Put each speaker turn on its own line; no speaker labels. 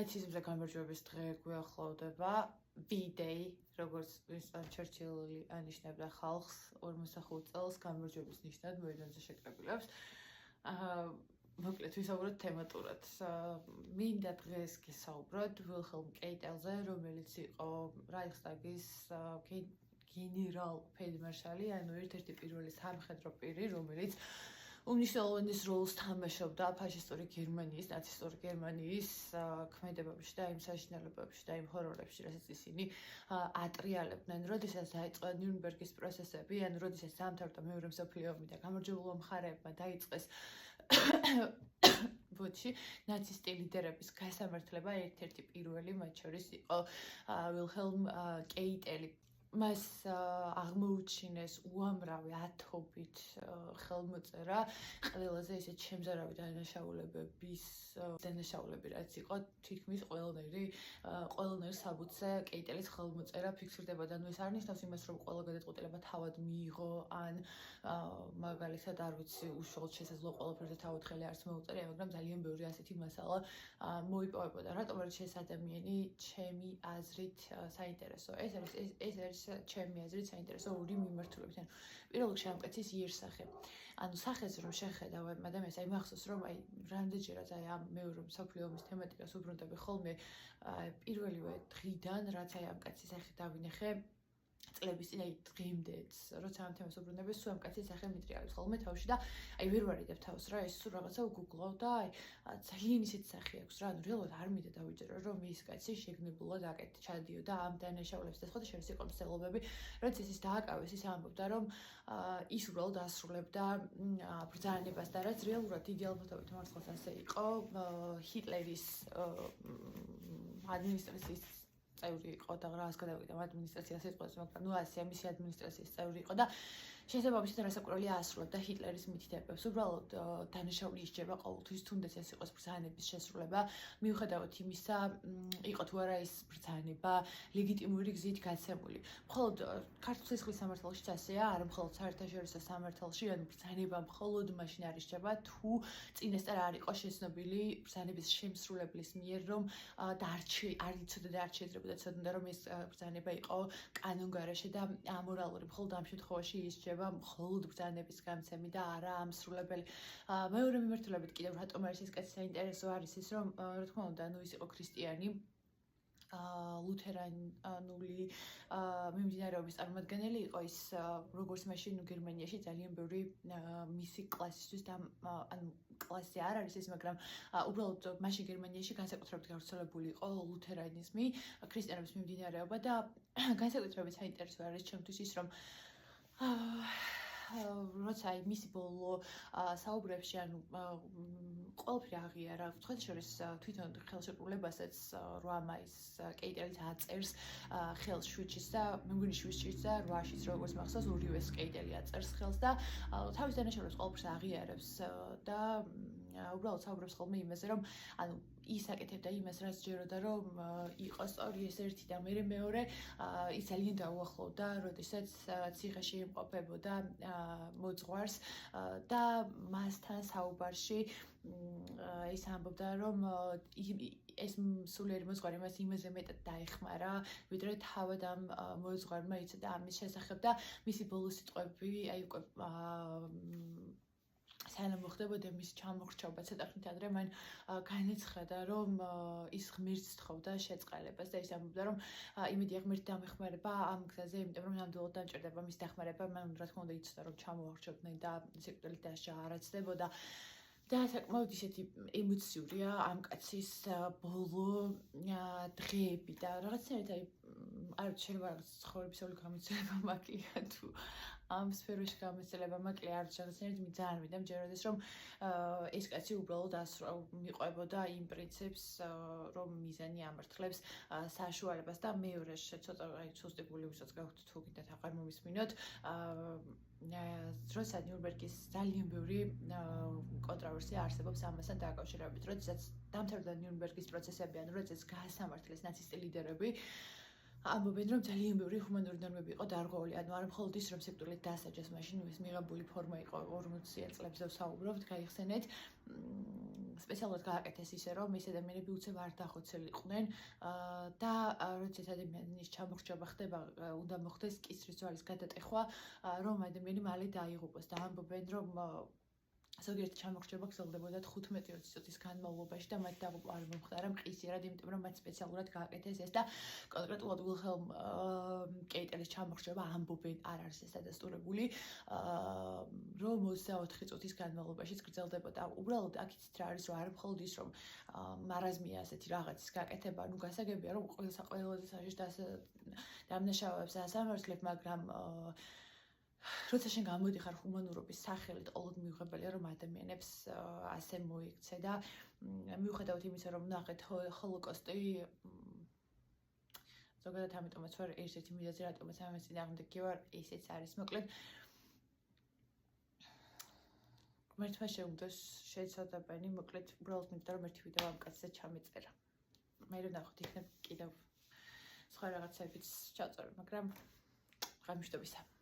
ნაციზმზე გამარჯვების დღე გვიახლოვდება, V-Day, როგორც ვინსტონ ჩერჩილი ანიშნებდა ხალხს 45 წელს გამარჯვების ნიშნად მოედანზე შეკრებილებს. მოკლედ ვისაუბროთ თემატურად. მინდა დღეს გისაუბროთ ვილჰელმ კეიტელზე, რომელიც იყო რაიხსტაგის გენერალ ფელდმარშალი, ანუ ერთ-ერთი პირველი სამხედრო პირი, რომელიც უმნიშვნელოვანეს როლს თამაშობდა ფაშისტური გერმანიის, ნაცისტური გერმანიის ქმედებებში და იმ საშინელებებში და იმ ჰორორებში, რასაც ისინი ატრიალებდნენ, როდესაც დაიწყო ნიურნბერგის პროცესები, ანუ როდესაც დამთავრდა მეორე მსოფლიო ომი და გამარჯვებულმა მხარეებმა დაიწყეს ნაცისტი ლიდერების გასამართლება, ერთ-ერთი პირველი მათ შორის იყო ვილჰელმ კეიტელი. მას აღმოუჩინეს უამრავი ათობით ხელმოწერა, ყველაზე ისეთ შემზარავი დანაშაულები რაც იყო, თითქმის ყველანაირი საბუთზე კეიტელის ხელმოწერა ფიქსირდებოდა. ეს არ ნიშნავს იმას, რომ ყველა გადაწყვეტილება თავად მიიღო, ან მაგალითად არ ვიცი, უშუალოდ შესაძლოა ყველაფერზე თავად ხელი არც მოუწერია, მაგრამ ძალიან ბევრი ასეთი მასალა მოიპოვებოდა. რატომ არის ეს ადამიანი ჩემი აზრით საინტერესო? ეს არის ჩემი აზრით საინტერესო ორი მიმართულებით. პირველ რიგში ამ კაცის იერსახე. ანუ სახეს რომ შეხედავ ადამიანს, აი მახსოვს რომ აი რამდენჯერაც აი ამ მეორე მსოფლიო ომის თემატიკას უბრუნდები ხოლმე პირველივე დღიდან, რაც აი ამ კაცის სახე დავინახე წლების წინ, აი დღემდეც, როცა ამ თემას უბრუნდები, სულ ამ კაცის სახე მიტრიალებს ხოლმე თავში და აი ვერ ვარიდებ თავს რა, ეს სულ რაღაცა უგუგლავ და აი ძალიან ისეთი სახე აქვს რა, ანუ რეალურად არ მინდა დავიჯერო, რომ ის კაცი შეგნებულად აკეთ ჩადიოდა ამ დანაშაულებს და სხვათა შორის იყო მსწავლობები, როდესაც ის დააკავეს, ის ამბობდა, რომ ის უბრალოდ ასრულებდა ბრძანებას და რაც რეალურად დიდი ალბათობით მართლაც ასე იყო, ჰიტლერის ადმინისტრაციის წევრი იყო და რას გადავიდა ადმინისტრაციას ეთყოს, მაგრამ ასე მისი ადმინისტრაციის წევრი იყო და შესაბამისად რასაკვირველია ასრულებდა ჰიტლერის მითითებებს. უბრალოდ დანაშაული ისჯება ყოველთვის, თუნდაც ეს იყოს ბრძანების შესრულება, მიუხედავად იმისა, იყო თუ არა ეს ბრძანება ლეგიტიმური გზით გაცემული. მხოლოდ ქართულ სისხლის სამართალშიც ასეა, არა მხოლოდ საერთაშორისო სამართალში, ანუ ბრძანება მხოლოდ მაშინ არ ისჯება, თუ წინასწარ არ იყო შეცნობილი ბრძანების შემსრულებლის მიერ, რომ არ იცოდა და არ შეძლებოდა ცოდნა, რომ ეს ბრძანება იყო კანონგარეშე და ამორალური. მხოლოდ ამ შემთხვევაში ისჯება მხოლოდ ბრძანების გამცემი და არა ამსრულებელი. მეორე მიმართულებით კიდევ რატომ არის ეს კაცი საინტერესო არის ის, რომ რა თქმა უნდა, ის იყო ქრისტიანი, ლუთერანული მიმდინარეობის წარმომადგენელი იყო ის, როგორც მაშინ გერმანიაში ძალიან ბევრი მისი კლასისთვის და ანუ კლასი არ არის ეს, მაგრამ უბრალოდ მაშინ გერმანიაში განსაკუთრებით გავრცელებული იყო ლუთერანიზმი, ქრისტიანობის მიმდინარეობა და განსაკუთრებით საინტერესო არის ჩემთვის ის, რომ როცა მისი ბოლო საუბრებში, ანუ ყველაფერი აღიარა, სხვათა შორის თვითონ ხელშეკრულებასაც 8 მაისს კეიტელიც აწერს ხელს შვიდშიც და მე მგონი შვიდშიც და 8-შიც როგორც მახსოვს, ორივეს კეიტელი აწერს ხელს და თავის დანაშაულებს ყველაფერს აღიარებს და უბრალოდ საუბრობს ხოლმე იმაზე, რომ ანუ ის აკეთებდა იმას, რაც ჯეროდა, რომ იყოს სწორი ეს ერთი და მე მეორე, ის ძალიან დაუახლოვდა, როდესაც ციხეში იმყოფებოდა მოძღვარს და მასთან საუბარში ის ამბობდა, რომ ეს სულიერი მოძღვარი მას იმაზე მეტად დაეხმარა, ვიდრე თავად ამ მოძღვარმა იცოდა ამის შესახებ და მისი ბოლო სიტყვები, აი უკვე სანამ მოხდებოდა მის ჩამოხრჩობა ცოტა ხნით ადრე, მან განაცხადა, რომ ის ღმერთს თხოვდა შეწყალებას და ის ამბობდა, რომ იმედია ღმერთი დამეხმარება ამ გზაზე, იმიტომ რომ ნამდვილად დამჭირდება მის დახმარება, მან რა თქმა უნდა იცოდა, რომ ჩამოახრჩობდნენ და სიკვდილით დასჯა არ აცდებოდა. და საკმაოდ ისეთი ემოციურია ამ კაცის ბოლო დღეები და რაღაცნაირად აი არ ვიცი, შეიძლება რაღაც ცხოვრებისეული გამოცდილება მაკლია თუ ამ სფეროში გამოცდილება მაკლია, არ ვიცი, რაღაცნაირად ძალიან მინდა მჯეროდეს, რომ ეს კაცი უბრალოდ მიყვებოდა იმ პრინციპს, რომ მიზანი ამართლებს საშუალებას და მეორე ცოტა აი სუსტიკული ვისაც გაქვთ თუ კიდევ აღარ მომისმინოთ, როცა ნიურნბერგის ძალიან ბევრი კონტრავერსია არსებობს ამასთან დაკავშირებით, როდესაც დამთავრდა ნიურნბერგის პროცესები, ანუ როდესაც გაასამართლეს ნაცისტი ლიდერები, ამბობენ, რომ ძალიან ბევრი ჰუმანური ნორმები იყო დარღვეული, ანუ არ მხოლოდ ის, რომ სიკვდილით დასაჯეს, მაშინ ეს მიღებული ფორმა იყო 40 წლებს და ვსაუბრობთ, გაიხსენეთ. სპეციალურად გააკეთეს ისე, რომ ეს ადამიანები უცებ არ დახოცელიყვნენ და როდესაც ადამიანის ჩამორჩება ხდება, უნდა მოხდეს კისრის ძვალის გადატეხვა, რომ ადამიანი მალე დაიღუპოს და ამბობენ, რომ ზოგიერთი ჩამორჩება გრძელდებოდა 15-20 წუთის განმავლობაში და მათ დაღუპვა არ მომხდარა მყისიერად, იმიტომ რომ მათ სპეციალურად გააკეთეს ეს და კონკრეტულად ვილჰელმ კეიტელის ჩამორჩება ამბობენ, არ არის ეს დადასტურებული, რომ 24 წუთის განმავლობაშიც გრძელდებოდა. უბრალოდ აქ იცით რა არის, რომ არ მხოლოდ ის, რომ მარაზმია ასეთი რაღაცის გაკეთება, ნუ გასაგებია, რომ ყველაზე საშიშ დამნაშავეებს ასამართლებ, მაგრამ როცა შენ გამოდიხარ ჰუმანურობის სახელით, ყოველდღე მიუღებელია, რომ ადამიანებს ასე მოიქცე და მიუხედავად იმისა, რომ ნახეთ ჰოლოკოსტი ზოგადად ამიტომაც ვარ ერთ-ერთი მიზეზი, რატომაც ამას წინააღმდეგი ვარ, ისიც არის. მოკლედ ღმერთმა შეუდგეს შეცადებანი, მოკლედ უბრალოდ მინდა რომ ერთი ვიდეო ამ კაცზე ჩამეწერა. მე რომ ნახოთ იქნებ კიდევ სხვა რაღაცებიც ჩაწერო, მაგრამ ღამიშტობისა.